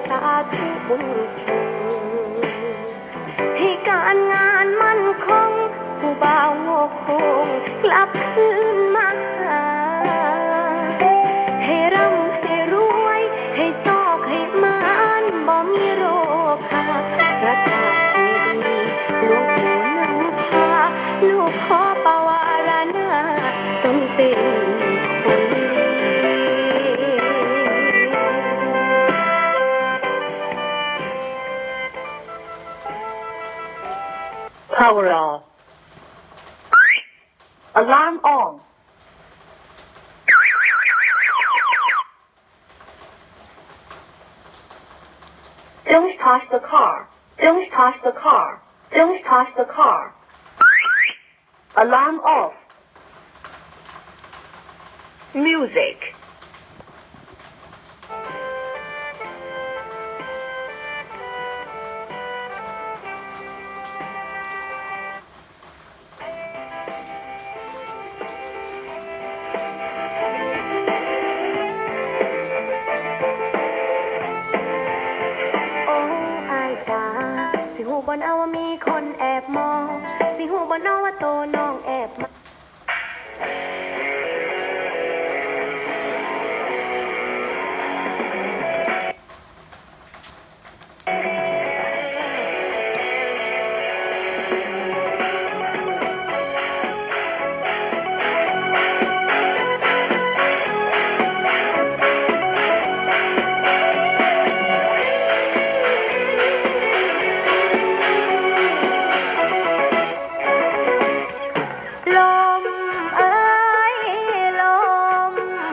สาธุบุญส่งให้การงานมั่นคงผู้บ่าวโง่คงกลับคืนมาให้ร่ำให้รวยให้โชคให้มานบ่มีโรคค่ะพระธาตุเจดีย์หลวงปู่นำพาลูกขอปวารณาต้องเป็นคนดีPower off. Alarm on. Don't touch the car. Don't touch the car. Don't touch the car. Alarm off. Music.